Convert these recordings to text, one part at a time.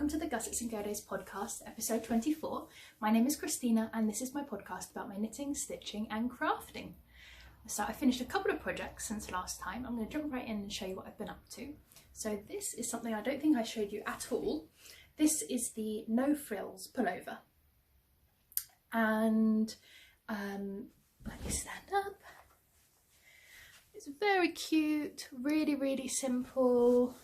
welcome to the Gussets and Go Days podcast, episode 24. My name is Christina and this is my podcast about my knitting, stitching and crafting. So I finished a couple of projects since last time. I'm going to jump right in and show you what I've been up to. So this is something I don't think I showed you at all. This is the no frills pullover. And let me stand up. It's very cute, really simple.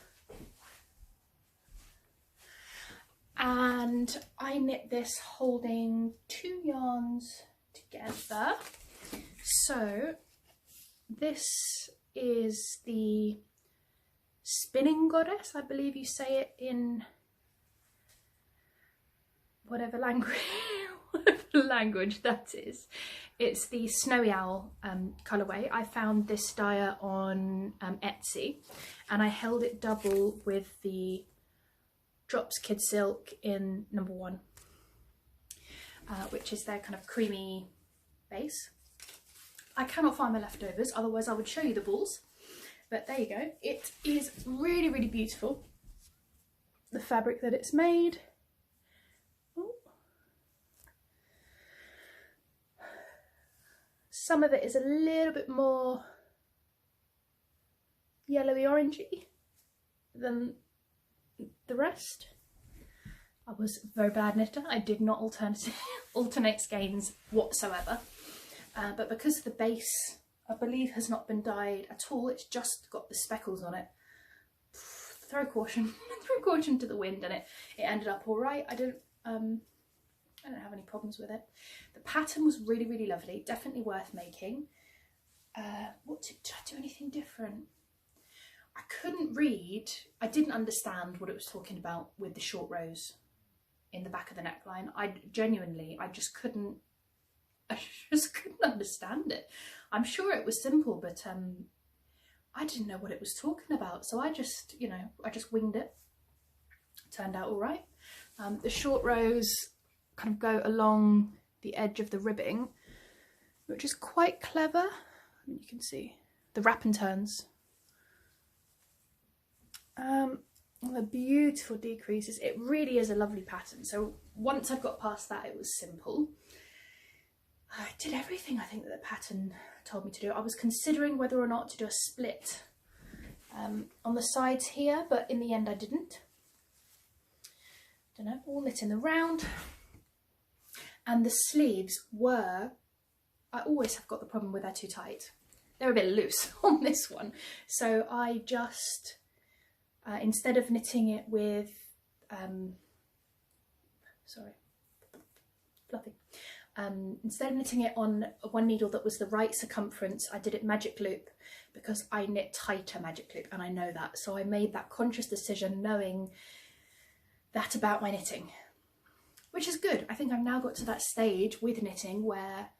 And I knit this holding two yarns together. So this is the spinning goddess, I believe you say it in whatever language that is. It's the Snowy Owl colourway. I found this dyer on Etsy and I held it double with the Drops Kid Silk in number 1, which is their kind of creamy base. I cannot find my leftovers, otherwise I would show you the balls. But there you go. It is really beautiful. The fabric that it's made. Ooh. Some of it is a little bit more yellowy orangey than the rest. I was a very bad knitter. I did not alternate skeins whatsoever. But because the base, I believe, has not been dyed at all, it's just got the speckles on it. Throw caution to the wind, and it ended up all right. I don't have any problems with it. The pattern was really lovely. Definitely worth making. Did I do anything different? I couldn't read. I didn't understand what it was talking about with the short rows in the back of the neckline. I just couldn't understand it. I'm sure it was simple, but I didn't know what it was talking about. So I just winged it. Turned out all right. The short rows kind of go along the edge of the ribbing, which is quite clever. You can see the wrap and turns. The beautiful decreases. It really is a lovely pattern. So once I've got past that, it was simple. I did everything I think that the pattern told me to do. I was considering whether or not to do a split on the sides here, but in the end I didn't. Don't know, all knit in the round. And the sleeves were, I always have got the problem with they're too tight. They're a bit loose on this one. So I just, instead of knitting it with, instead of knitting it on one needle that was the right circumference, I did it magic loop because I knit tighter magic loop and I know that. So I made that conscious decision knowing that about my knitting, which is good. I think I've now got to that stage with knitting where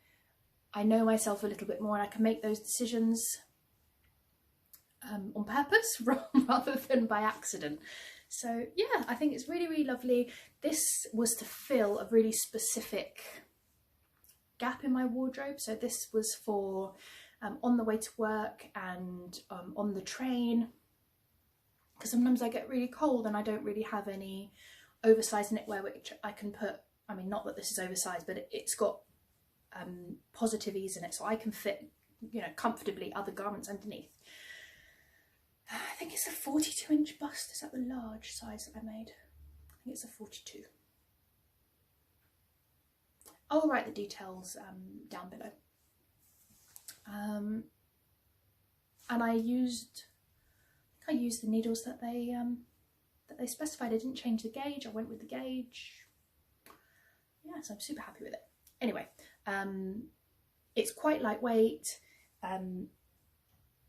I know myself a little bit more and I can make those decisions on purpose rather than by accident. So yeah, I think it's really lovely. This was to fill a really specific gap in my wardrobe. So this was for on the way to work and on the train, because sometimes I get really cold and I don't really have any oversized knitwear which I can put, I mean, not that this is oversized, but it's got positive ease in it, so I can fit, comfortably other garments underneath. I think it's a 42-inch bust. Is that the large size that I made? I think it's a 42. I'll write the details down below. And I used the needles that they specified. I didn't change the gauge. I went with the gauge. Yeah, so I'm super happy with it. Anyway, it's quite lightweight.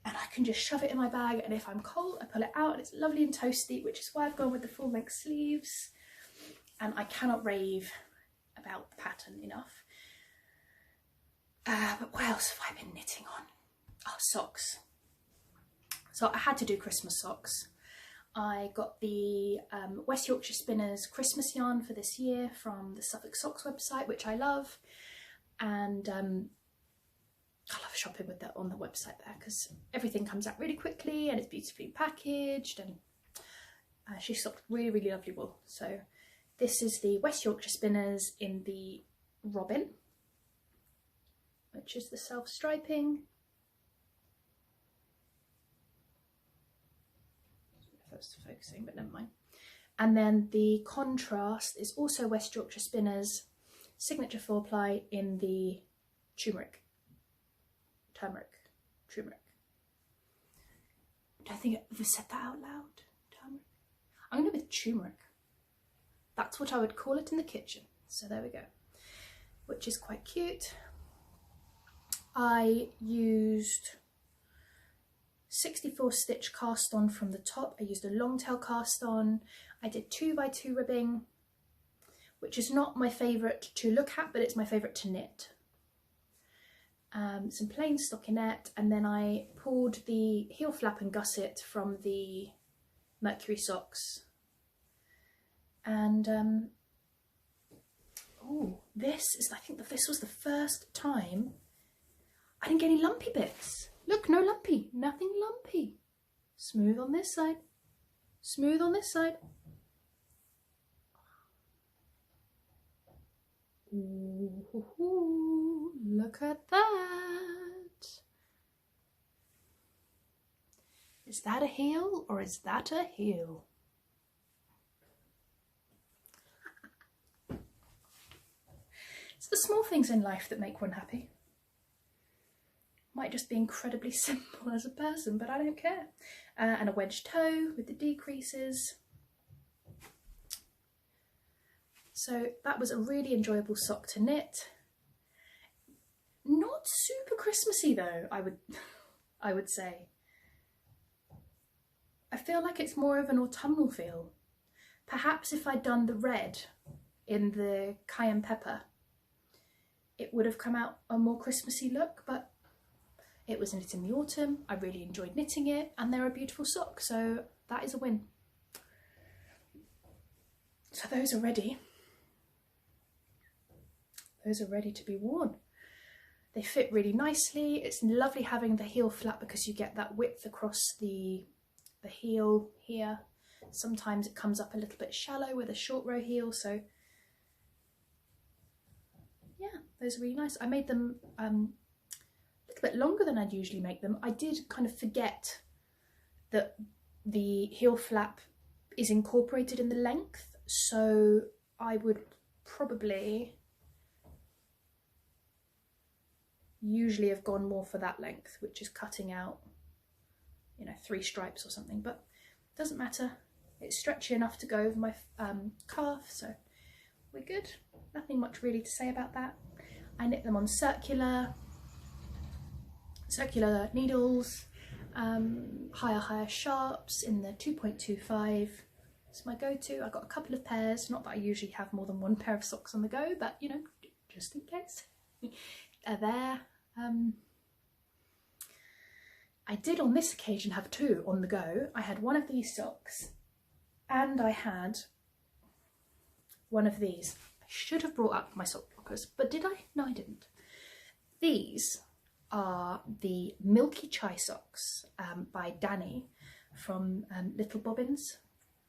And I can just shove it in my bag, and if I'm cold I pull it out and it's lovely and toasty, which is why I've gone with the full length sleeves. And I cannot rave about the pattern enough. But what else have I been knitting on? Oh, socks. So I had to do Christmas socks. I got the West Yorkshire Spinners Christmas yarn for this year from the Suffolk Socks website, which I love. And I love shopping with that on the website there because everything comes out really quickly and it's beautifully packaged, and She stocked really, really lovely wool. So this is the West Yorkshire Spinners in the Robin, which is the self-striping. That's focusing, but never mind. And then the contrast is also West Yorkshire Spinners signature 4-ply in the turmeric. I don't think I ever said that out loud. Turmeric. I'm going to go with turmeric. That's what I would call it in the kitchen. So there we go. Which is quite cute. I used 64 stitch cast on from the top. I used a long tail cast on. I did 2x2 ribbing, which is not my favourite to look at, but it's my favourite to knit. Some plain stockinette, and then I pulled the heel flap and gusset from the Mercury socks. And oh, this was the first time I didn't get any lumpy bits. Look, no lumpy, nothing lumpy. Smooth on this side, smooth on this side. Ooh, look at that. Is that a heel or is that a heel? It's the small things in life that make one happy. Might just be incredibly simple as a person, but I don't care. And a wedge toe with the decreases. So that was a really enjoyable sock to knit. Not super Christmassy though, I would say. I feel like it's more of an autumnal feel. Perhaps if I'd done the red in the cayenne pepper, it would have come out a more Christmassy look, but it was knit in the autumn. I really enjoyed knitting it, and they're a beautiful sock, so that is a win. So those are ready. Those are ready to be worn. They fit really nicely. It's lovely having the heel flap because you get that width across the heel here. Sometimes it comes up a little bit shallow with a short row heel, so yeah, those are really nice. I made them a little bit longer than I'd usually make them. I did kind of forget that the heel flap is incorporated in the length, so I would probably usually have gone more for that length, which is cutting out, you know, 3 stripes or something, but it doesn't matter. It's stretchy enough to go over my calf, so we're good. Nothing much really to say about that. I knit them on circular needles, higher sharps in the 2.25. It's my go-to. I've got a couple of pairs, not that I usually have more than one pair of socks on the go, but you know, just in case. Are there. I did on this occasion have 2 on the go. I had one of these socks and I had one of these. I should have brought up my sock blockers, but did I? No, I didn't. These are the Milky Chai socks by Danny from Little Bobbins,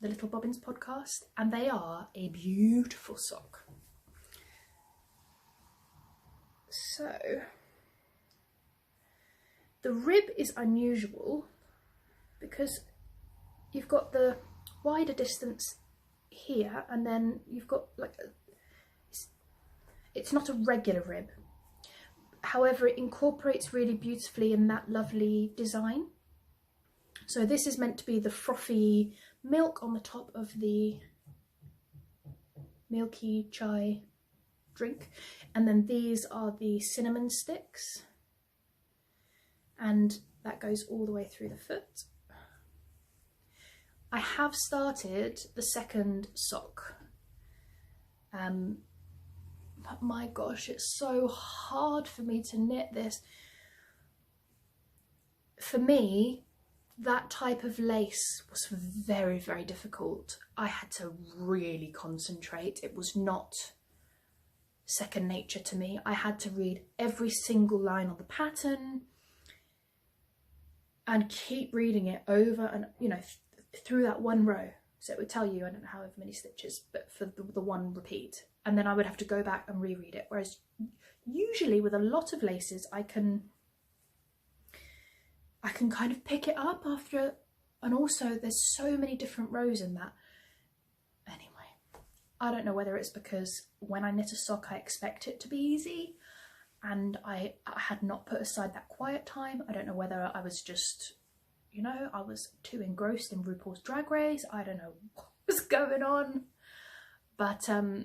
the Little Bobbins podcast, and they are a beautiful sock. So the rib is unusual because you've got the wider distance here, and then you've got like it's not a regular rib. However, it incorporates really beautifully in that lovely design. So this is meant to be the frothy milk on the top of the Milky Chai drink, and then these are the cinnamon sticks, and that goes all the way through the foot. I have started the second sock, but my gosh, it's so hard for me to knit this. For me, that type of lace was very, very difficult. I had to really concentrate. It was not second nature to me. I had to read every single line on the pattern and keep reading it over and, you know, through that one row. So it would tell you, I don't know however many stitches, but for the one repeat. And then I would have to go back and reread it. Whereas usually with a lot of laces, I can kind of pick it up after, and also there's so many different rows in that. Anyway, I don't know whether it's because when I knit a sock I expect it to be easy and I had not put aside that quiet time. I don't know whether I was just, you know, I was too engrossed in RuPaul's Drag Race. I don't know what was going on. But yeah,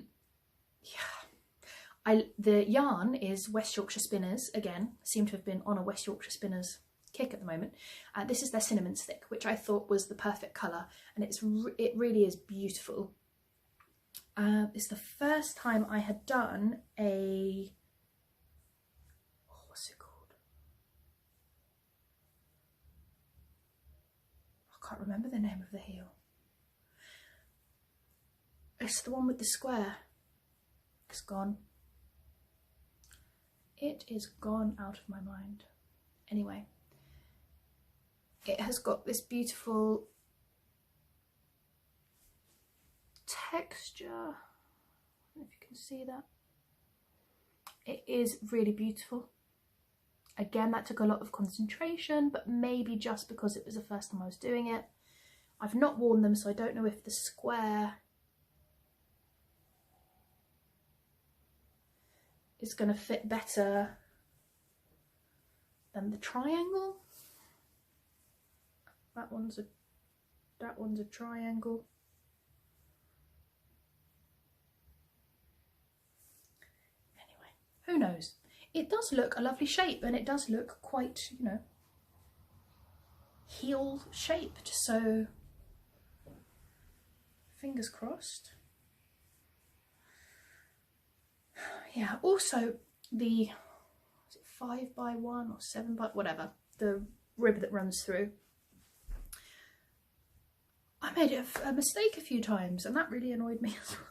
the yarn is West Yorkshire Spinners. Again, seem to have been on a West Yorkshire Spinners kick at the moment. This is their cinnamon stick, which I thought was the perfect colour, and it really is beautiful. It's the first time I had done a, what's it called? I can't remember the name of the heel. It's the one with the square. It's gone. It is gone out of my mind. Anyway, it has got this beautiful texture. I don't know if you can see that. It is really beautiful. Again, that took a lot of concentration, but maybe just because it was the first time I was doing it. I've not worn them, so I don't know if the square is going to fit better than the triangle. That one's a triangle. Anyway, who knows? It does look a lovely shape, and it does look quite, you know, heel shaped, so fingers crossed. Yeah, also the, is it 5x1 or 7x, whatever, the rib that runs through. I made a mistake a few times, and that really annoyed me as well.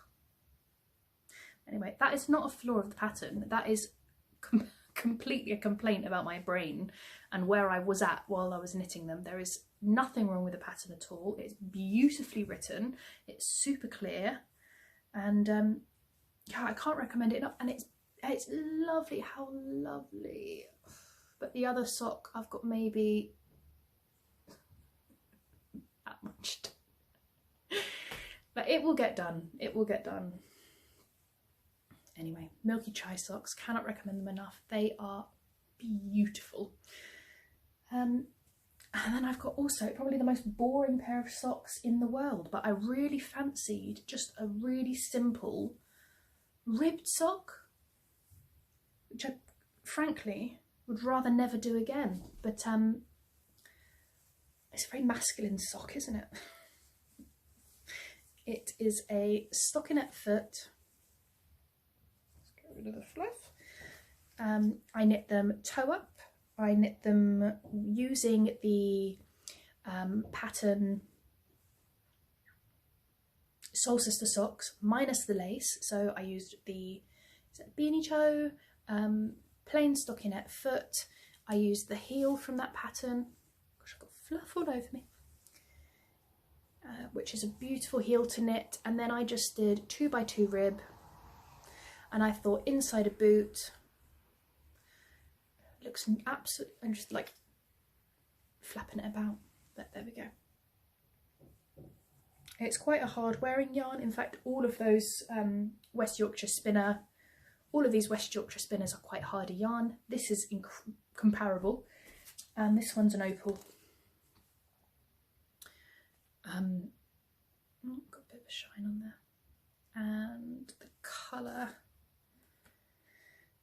Anyway, that is not a flaw of the pattern. That is completely a complaint about my brain and where I was at while I was knitting them. There is nothing wrong with the pattern at all. It's beautifully written. It's super clear, and yeah, I can't recommend it enough. And it's lovely. How lovely! But the other sock, I've got maybe that much. But it will get done. It will get done. Anyway, Milky Chai socks, cannot recommend them enough. They are beautiful. And then I've got also probably the most boring pair of socks in the world, but I really fancied just a really simple ribbed sock, which I frankly would rather never do again. But it's a very masculine sock, isn't it? It is a stockinette foot. Rid of the fluff. I knit them toe up. I knit them using the pattern Soul Sister socks minus the lace. So I used the beanie toe, plain stockinette foot. I used the heel from that pattern. Gosh, I've got fluff all over me. Which is a beautiful heel to knit, and then I just did 2x2 rib. And I thought inside a boot looks absolutely, I'm just like flapping it about, but there we go. It's quite a hard wearing yarn. In fact, all of those West Yorkshire Spinner, all of these West Yorkshire Spinners are quite harder yarn. This is comparable, and this one's an opal. Got a bit of a shine on there, and the colour.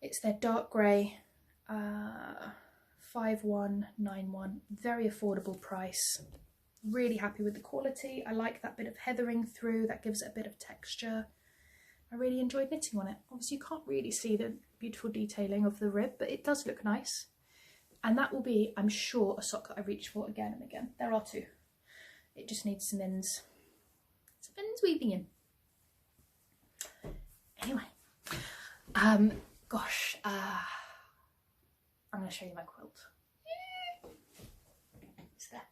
It's their dark grey 5191, very affordable price. Really happy with the quality. I like that bit of heathering through, that gives it a bit of texture. I really enjoyed knitting on it. Obviously you can't really see the beautiful detailing of the rib, but it does look nice. And that will be, I'm sure, a sock that I reach for again and again. There are two. It just needs some ends weaving in. Anyway, gosh, I'm going to show you my quilt. It's there.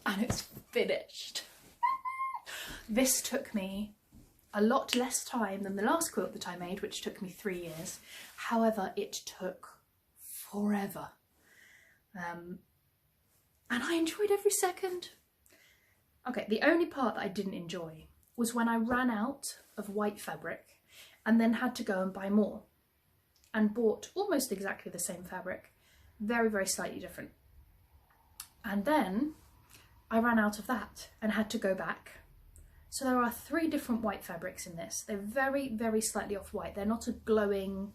and it's finished. This took me a lot less time than the last quilt that I made, which took me 3 years. However, it took forever. And I enjoyed every second. Okay, the only part that I didn't enjoy was when I ran out of white fabric and then had to go and buy more, and bought almost exactly the same fabric, very, very slightly different. And then I ran out of that and had to go back. So there are 3 different white fabrics in this. They're very, very slightly off white. They're not a glowing,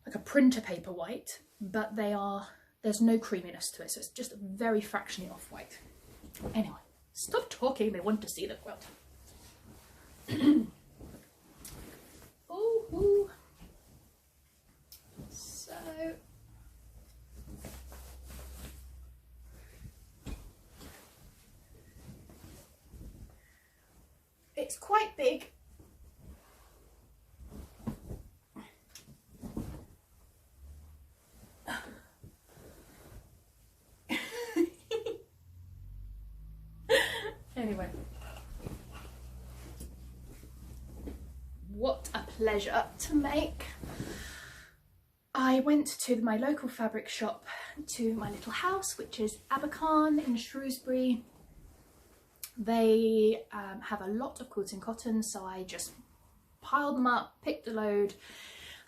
like a printer paper white, but they are, there's no creaminess to it. So it's just very fractionally off white. Anyway, stop talking, they want to see the quilt. Ooh. So it's quite big. Anyway, what a pleasure to make. I went to my local fabric shop, to my little house, which is Abercarn in Shrewsbury. They have a lot of quilting cotton, so I just piled them up, picked a load,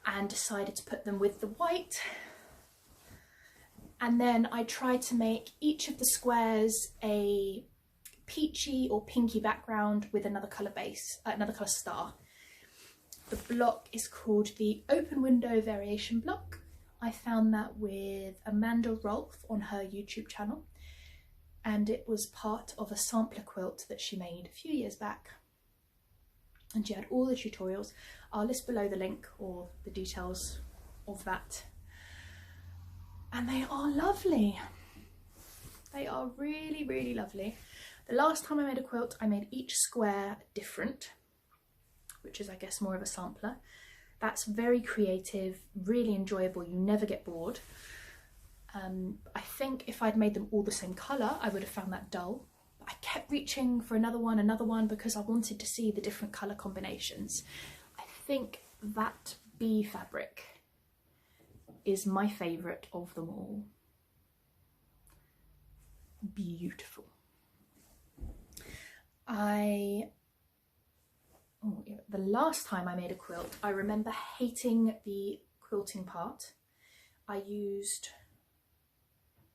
and decided to put them with the white. And then I tried to make each of the squares a peachy or pinky background with another colour base, another colour star. The block is called the Open Window Variation Block. I found that with Amanda Rolfe on her YouTube channel, and it was part of a sampler quilt that she made a few years back. And she had all the tutorials. I'll list below the link or the details of that. And they are lovely. They are really, really lovely. The last time I made a quilt, I made each square different, which is, I guess, more of a sampler. That's very creative, really enjoyable. You never get bored. I think if I'd made them all the same colour, I would have found that dull. I kept reaching for another one, because I wanted to see the different colour combinations. I think that bee fabric is my favourite of them all. Beautiful. The last time I made a quilt, I remember hating the quilting part. I used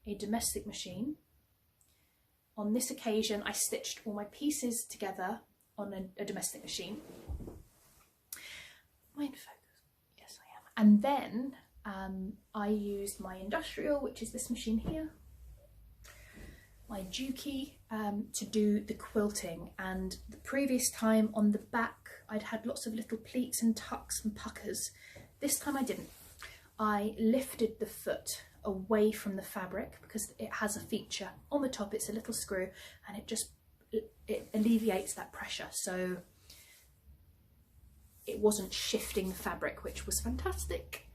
a domestic machine. On this occasion, I stitched all my pieces together on a domestic machine. Am I in focus? Yes, I am. And then I used my industrial, which is this machine here, my Juki, to do the quilting. And the previous time on the back, I'd had lots of little pleats and tucks and puckers. This time I didn't. I lifted the foot away from the fabric because it has a feature on the top. It's a little screw, and it alleviates that pressure, so it wasn't shifting the fabric, which was fantastic.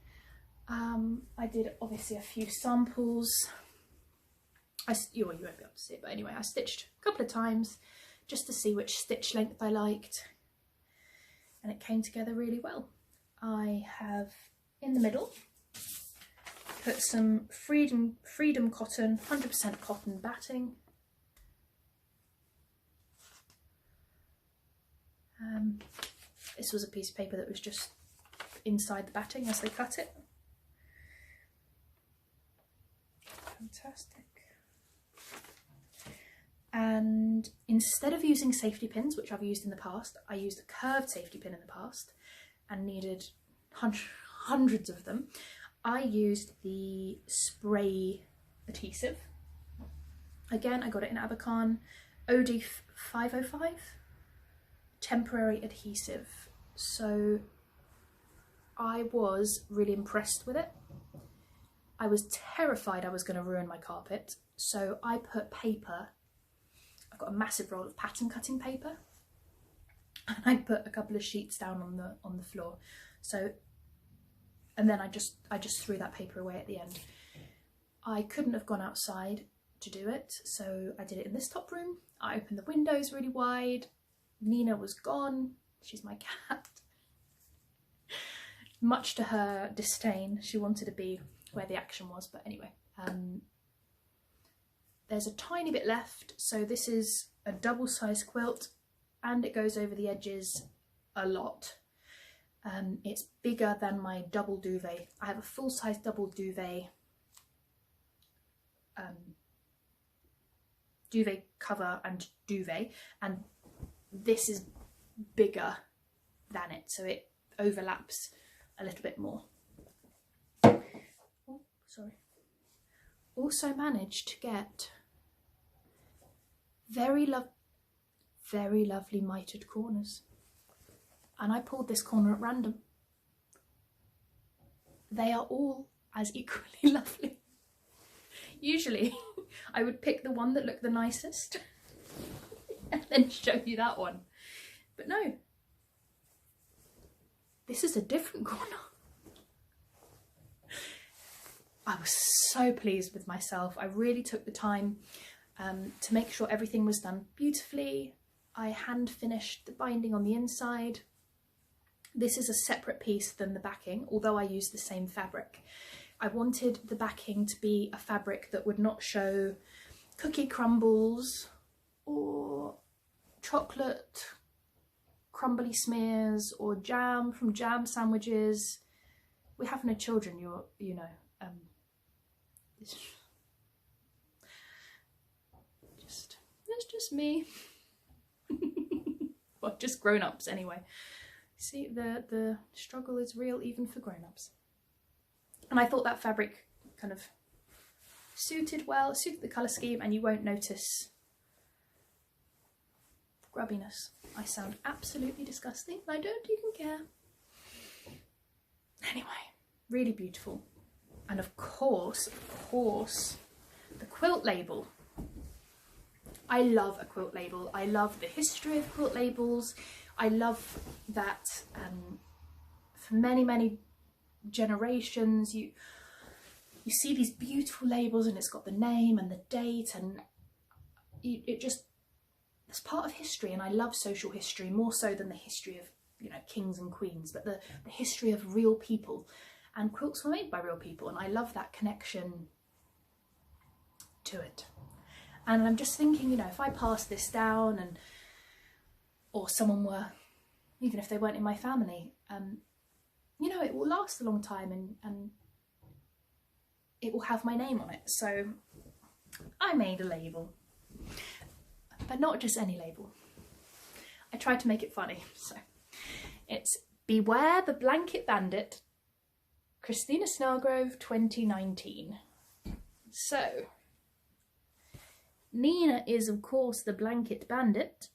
I did obviously a few samples. You won't be able to see it, but anyway, I stitched a couple of times just to see which stitch length I liked, and it came together really well. I have in the middle put some Freedom cotton, 100% cotton batting. This was a piece of paper that was just inside the batting as they cut it. Fantastic. And instead of using safety pins, which I've used in the past, I used a curved safety pin in the past and needed hundreds of them. I used the spray adhesive. Again, I got it in Abercarn, OD 505, temporary adhesive. So I was really impressed with it. I was terrified I was going to ruin my carpet, so I put paper. I've got a massive roll of pattern cutting paper, and I put a couple of sheets down on the floor. So, and then I just threw that paper away at the end. I couldn't have gone outside to do it. So I did it in this top room. I opened the windows really wide. Nina was gone. She's my cat. Much to her disdain, she wanted to be where the action was, but anyway. There's a tiny bit left, so this is a double-sized quilt and it goes over the edges a lot. It's bigger than my double duvet. I have a full-size double duvet duvet cover and duvet, and this is bigger than it, so it overlaps a little bit more. Oh, sorry. Also managed to get very lovely mitered corners, and I pulled this corner at random. They are all as equally lovely. Usually I would pick the one that looked the nicest and then show you that one, but no, this is a different corner. I was so pleased with myself. I really took the time to make sure everything was done beautifully. I hand finished the binding on the inside. This is a separate piece than the backing, although I used the same fabric. I wanted the backing to be a fabric that would not show cookie crumbles or chocolate crumbly smears or jam from jam sandwiches. We have no children, you know. It's just me. Well, just grown-ups anyway. See, the struggle is real even for grown-ups. And I thought that fabric kind of suited the colour scheme, and you won't notice grubbiness. I sound absolutely disgusting, and I don't even care. Anyway, really beautiful. And of course, the quilt label. I love a quilt label. I love the history of quilt labels. I love that for many generations you see these beautiful labels and it's got the name and the date, and it's part of history. And I love social history more so than the history of, you know, kings and queens, but the history of real people. And quilts were made by real people, and I love that connection to it. And I'm just thinking, you know, if I pass this down or someone were, even if they weren't in my family, you know, it will last a long time and it will have my name on it. So I made a label, but not just any label. I tried to make it funny. So it's Beware the Blanket Bandit, Christina Snellgrove 2019. So Nina is of course the blanket bandit.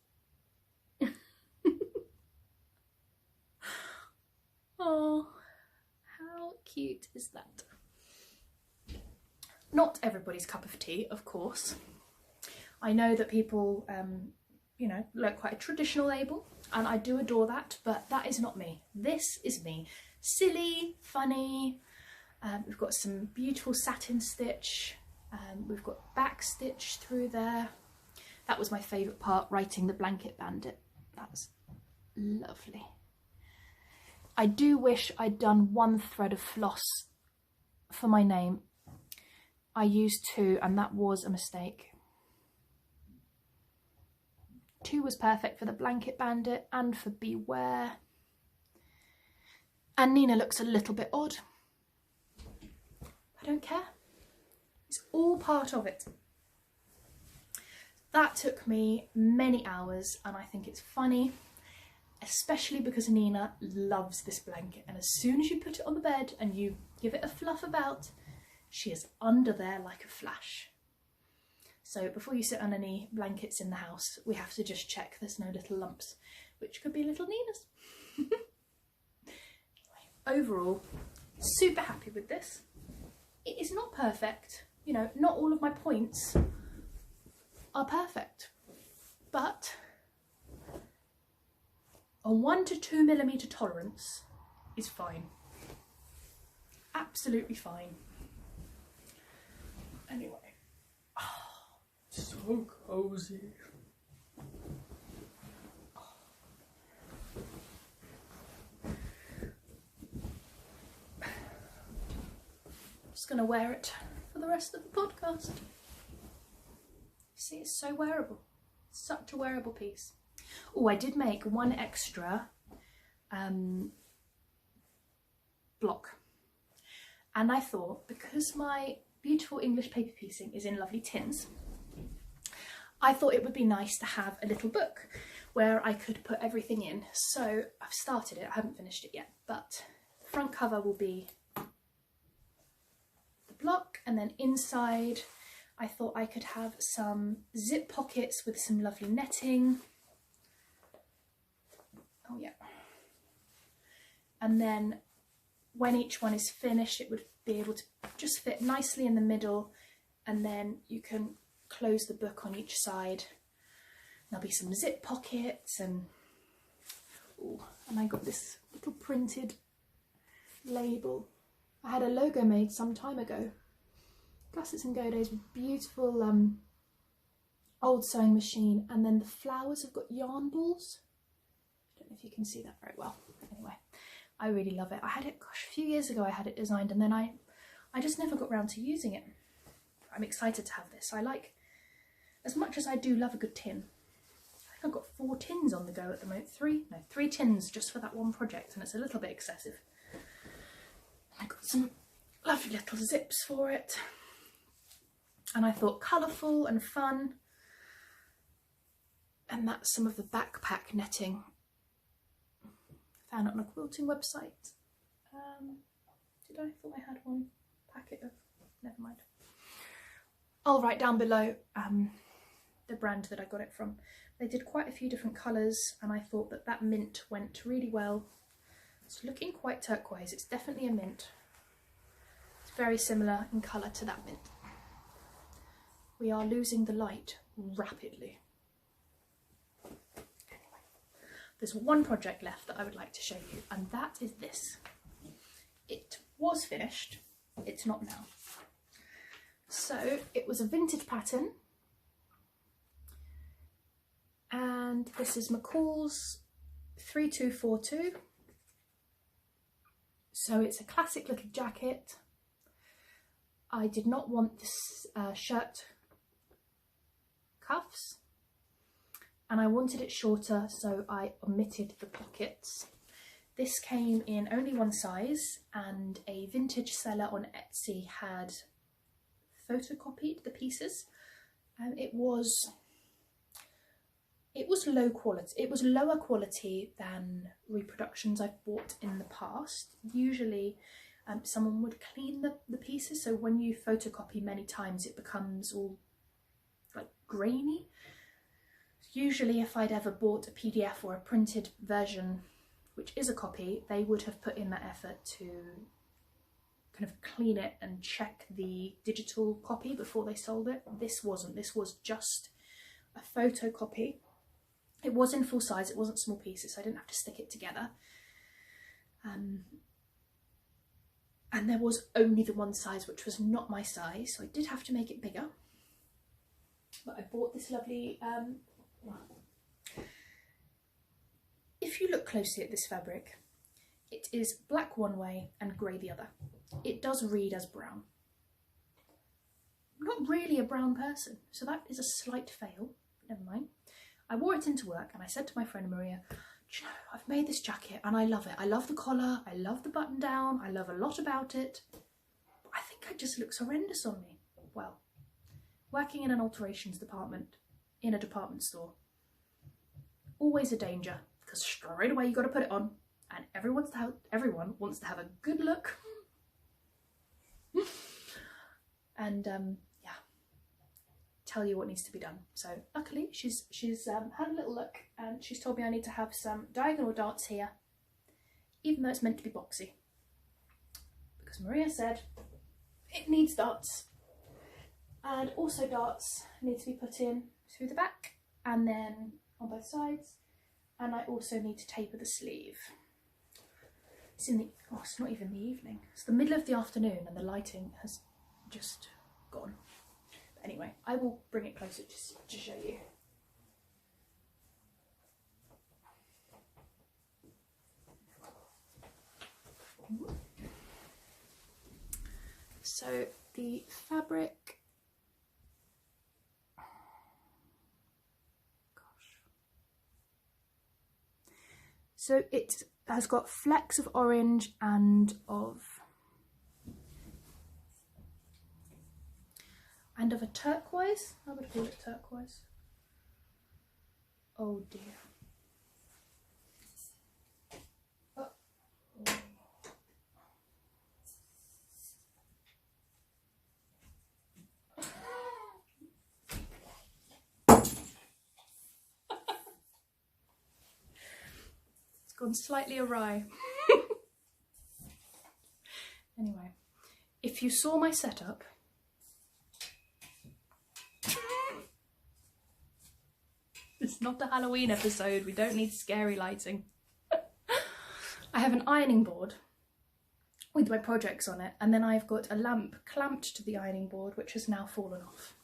Oh, how cute is that? Not everybody's cup of tea, of course. I know that people, you know, like quite a traditional label, and I do adore that, but that is not me. This is me. Silly, funny. We've got some beautiful satin stitch. We've got back stitch through there. That was my favourite part, writing the blanket bandit. That was lovely. I do wish I'd done one thread of floss for my name. I used 2 and that was a mistake. 2 was perfect for the blanket bandit and for Beware. And Nina looks a little bit odd. I don't care. It's all part of it. That took me many hours, and I think it's funny, especially because Nina loves this blanket, and as soon as you put it on the bed and you give it a fluff about, she is under there like a flash. So before you sit on any blankets in the house, we have to just check there's no little lumps, which could be little Nina's. Overall, super happy with this. It is not perfect, you know, not all of my points are perfect, but a 1 to 2 millimeter tolerance is fine. Absolutely fine. Anyway, oh, So cozy. Just gonna wear it for the rest of the podcast. See, it's so wearable. Such a wearable piece. Oh, I did make one extra block. And I thought, because my beautiful English paper piecing is in lovely tins, I thought it would be nice to have a little book where I could put everything in. So I've started it, I haven't finished it yet, but the front cover will be the block, and then inside I thought I could have some zip pockets with some lovely netting. Oh yeah. And then when each one is finished, it would be able to just fit nicely in the middle, and then you can close the book on each side. There'll be some zip pockets, and I got this little printed label. I had a logo made some time ago. Glasses and Go Days with beautiful old sewing machine, and then the flowers have got yarn balls. I don't know if you can see that very well. Anyway, I really love it. I had it, gosh, a few years ago I had it designed, and then I just never got round to using it. I'm excited to have this. I like, as much as I do love a good tin, I think I've got 4 tins on the go at the moment. 3 tins just for that one project, and it's a little bit excessive. I got some lovely little zips for it. And I thought colourful and fun. And that's some of the backpack netting. Found it on a quilting website. Did I? Thought I had one packet of, never mind. I'll write down below the brand that I got it from. They did quite a few different colours, and I thought that that mint went really well. It's looking quite turquoise. It's definitely a mint. It's very similar in colour to that mint. We are losing the light rapidly. Anyway, there's one project left that I would like to show you, and that is this. It was finished, it's not now. So it was a vintage pattern, and this is McCall's 3242. So it's a classic little jacket. I did not want this shirt cuffs, and I wanted it shorter, so I omitted the pockets. This came in only one size, and a vintage seller on Etsy had photocopied the pieces. It was low quality. It was lower quality than reproductions I've bought in the past. Usually someone would clean the pieces, so when you photocopy many times it becomes all like grainy. Usually if I'd ever bought a PDF or a printed version, which is a copy, they would have put in that effort to kind of clean it and check the digital copy before they sold it. This wasn't. This was just a photocopy. It was in full size, it wasn't small pieces, so I didn't have to stick it together. And there was only the one size, which was not my size, so I did have to make it bigger. But I bought this lovely, if you look closely at this fabric, it is black one way and grey the other. It does read as brown. I'm not really a brown person, so that is a slight fail, but never mind. I wore it into work, and I said to my friend Maria, do you know, I've made this jacket and I love it. I love the collar, I love the button down, I love a lot about it. But I think it just looks horrendous on me. Well, working in an alterations department, in a department store, always a danger, because straight away you got to put it on, and everyone wants to have a good look. And yeah, tell you what needs to be done. So luckily she's had a little look, and she's told me I need to have some diagonal darts here, even though it's meant to be boxy, because Maria said it needs darts, and also darts need to be put in through the back and then on both sides, and I also need to taper the sleeve. It's in the, oh, it's not even the evening, it's the middle of the afternoon and the lighting has just gone. But Anyway, I will bring it closer just to show you. So the fabric, so it has got flecks of orange and of a turquoise. I would call it turquoise. Oh dear. Oh. It's gone slightly awry. Anyway, if you saw my setup, it's not a Halloween episode, we don't need scary lighting. I have an ironing board with my projects on it, and then I've got a lamp clamped to the ironing board which has now fallen off.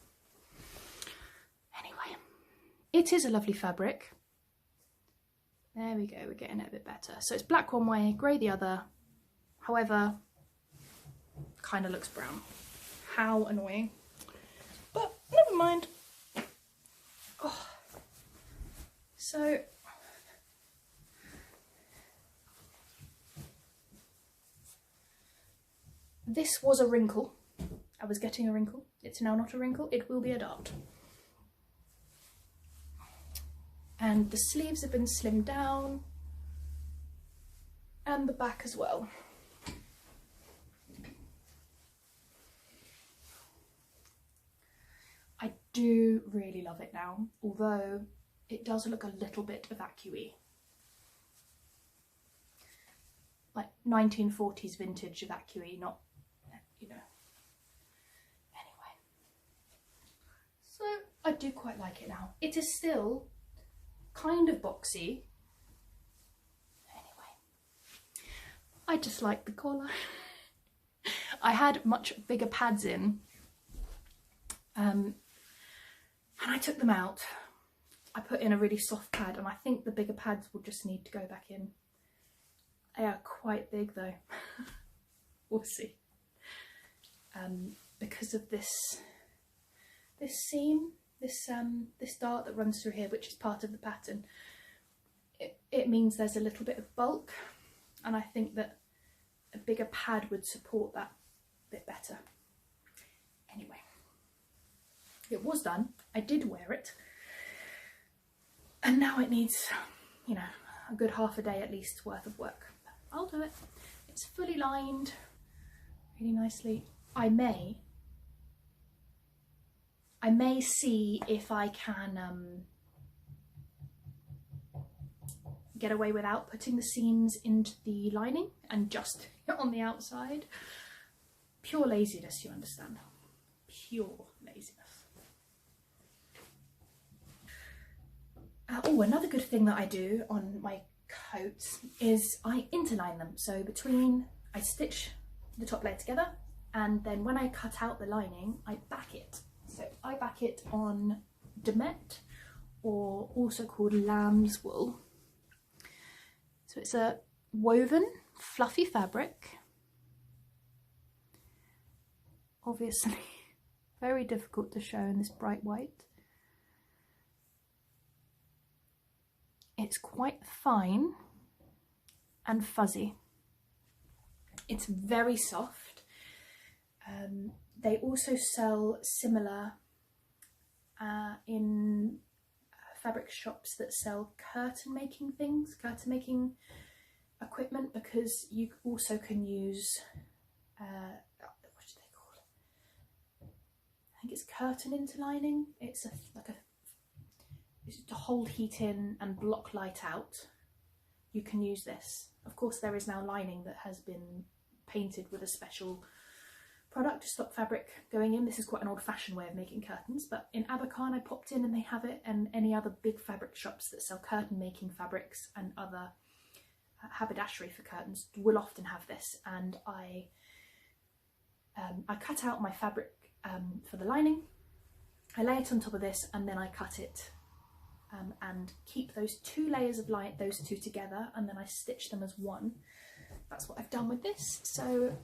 Anyway, it is a lovely fabric. There we go, we're getting it a bit better. So it's black one way, grey the other, however, kind of looks brown. How annoying. But never mind. Oh. So this was a wrinkle. I was getting a wrinkle. It's now not a wrinkle, it will be a dart. And the sleeves have been slimmed down, and the back as well. I do really love it now, although it does look a little bit evacuee. Like 1940s vintage evacuee, not, you know. Anyway. So I do quite like it now. It is still kind of boxy. Anyway. I just like the collar. I had much bigger pads in. And I took them out. I put in a really soft pad, and I think the bigger pads will just need to go back in. They are quite big though. We'll see. Because of this seam, this dart that runs through here, which is part of the pattern, it means there's a little bit of bulk, and I think that a bigger pad would support that a bit better. Anyway, it was done. I did wear it. And now it needs, you know, a good half a day at least worth of work. But I'll do it. It's fully lined, really nicely. I may see if I can get away without putting the seams into the lining and just on the outside. Pure laziness, you understand. Pure laziness. Oh, another good thing that I do on my coats is I interline them. So I stitch the top layer together, and then when I cut out the lining, I back it. So I back it on Demet, or also called lamb's wool. So it's a woven, fluffy fabric. Obviously, very difficult to show in this bright white. It's quite fine and fuzzy. It's very soft. They also sell similar in fabric shops that sell curtain making things, curtain making equipment, because you also can use, what do they call it? I think it's curtain interlining. It's to hold heat in and block light out. You can use this. Of course, there is now lining that has been painted with a special product to stop fabric going in. This is quite an old-fashioned way of making curtains, but in Abercarn I popped in and they have it, and any other big fabric shops that sell curtain making fabrics and other haberdashery for curtains will often have this. And I cut out my fabric for the lining, I lay it on top of this and then I cut it and keep those 2 layers of light, those 2 together, and then I stitch them as one. That's what I've done with this. So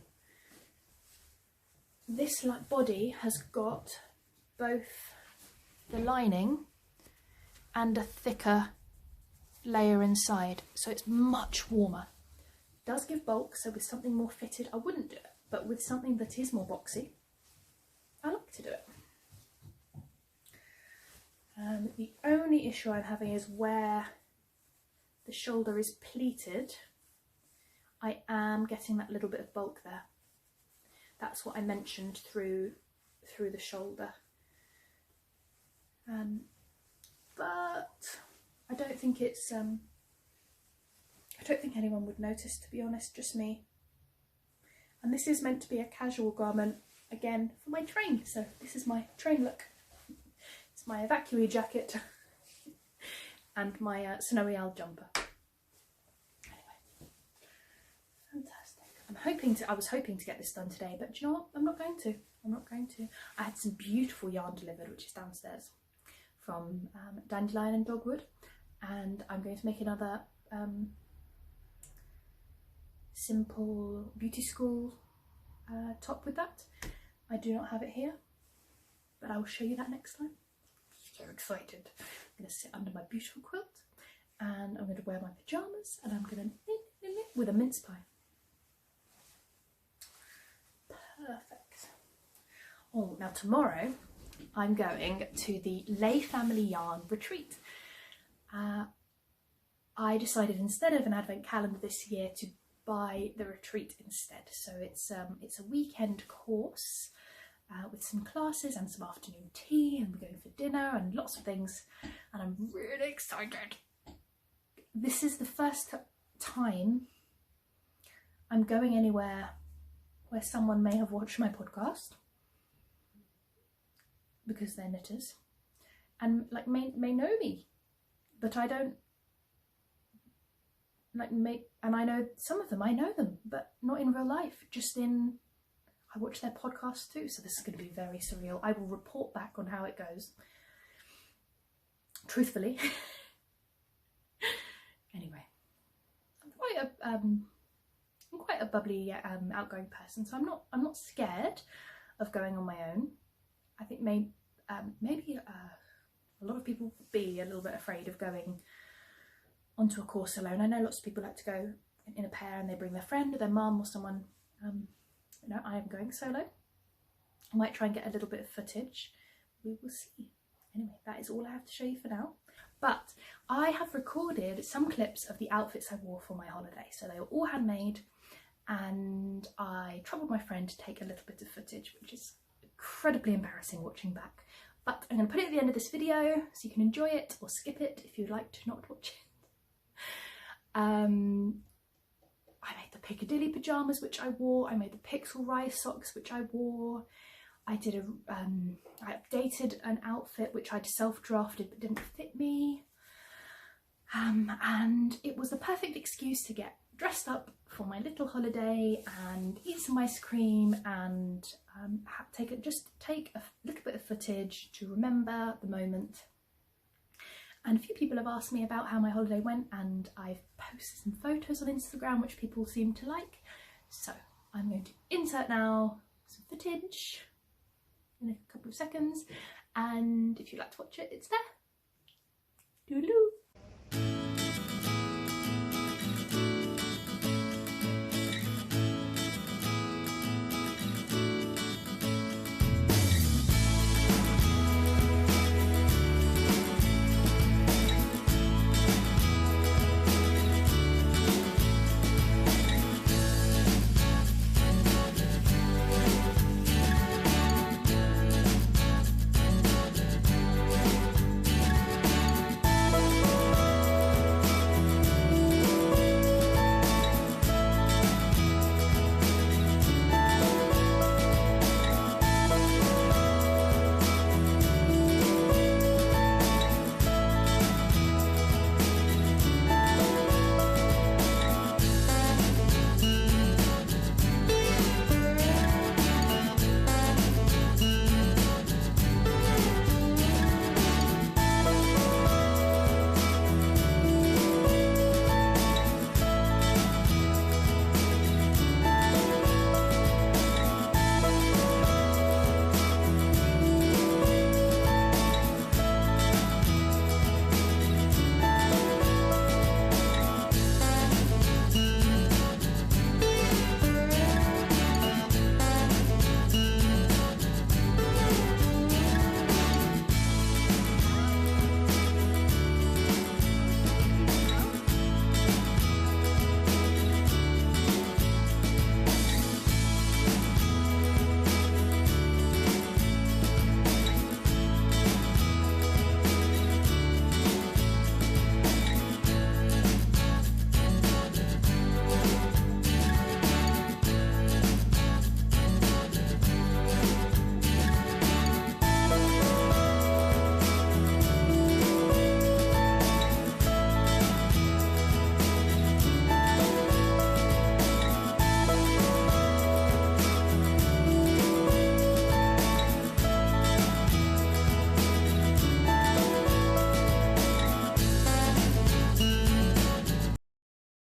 this body has got both the lining and a thicker layer inside, so it's much warmer. It does give bulk, so with something more fitted I wouldn't do it, but with something that is more boxy I like to do it. The only issue I'm having is where the shoulder is pleated, I am getting that little bit of bulk there. That's what I mentioned through the shoulder. But I don't think it's I don't think anyone would notice, to be honest, just me. And this is meant to be a casual garment, again, for my train. So this is my train look. It's my evacuee jacket and my snowy owl jumper. Anyway, fantastic. I was hoping to get this done today, but do you know what? I'm not going to. I had some beautiful yarn delivered, which is downstairs, from Dandelion and Dogwood, and I'm going to make another simple beauty school top with that. I do not have it here, but I will show you that next time. I'm so excited. I'm going to sit under my beautiful quilt and I'm going to wear my pyjamas and I'm going to knit with a mince pie. Perfect. Oh, now tomorrow I'm going to the Lay Family Yarn retreat. I decided, instead of an advent calendar this year, to buy the retreat instead. So it's a weekend course with some classes and some afternoon tea, and we're going for dinner and lots of things, and I'm really excited. This is the first time I'm going anywhere where someone may have watched my podcast, because they're knitters, and like may know me, but I don't and I know some of them, I know them, but not in real life, just I watch their podcasts too, so this is going to be very surreal. I will report back on how it goes, truthfully. Anyway, I'm quite a bubbly, outgoing person, so I'm not scared of going on my own. I think maybe a lot of people would be a little bit afraid of going onto a course alone. I know lots of people like to go in a pair and they bring their friend or their mum or someone. No, I am going solo. I might try and get a little bit of footage. We will see. Anyway, that is all I have to show you for now. But I have recorded some clips of the outfits I wore for my holiday. So they were all handmade, and I troubled my friend to take a little bit of footage, which is incredibly embarrassing watching back. But I'm going to put it at the end of this video so you can enjoy it or skip it if you'd like to not watch it. I made the Piccadilly pyjamas, which I wore. I made the Pixel Rise socks, which I wore. I updated an outfit which I'd self-drafted but didn't fit me. And it was the perfect excuse to get dressed up for my little holiday and eat some ice cream and take a little bit of footage to remember the moment. And a few people have asked me about how my holiday went, and I've posted some photos on Instagram which people seem to like. So I'm going to insert now some footage in a couple of seconds, and if you'd like to watch it, it's there. Toodaloo!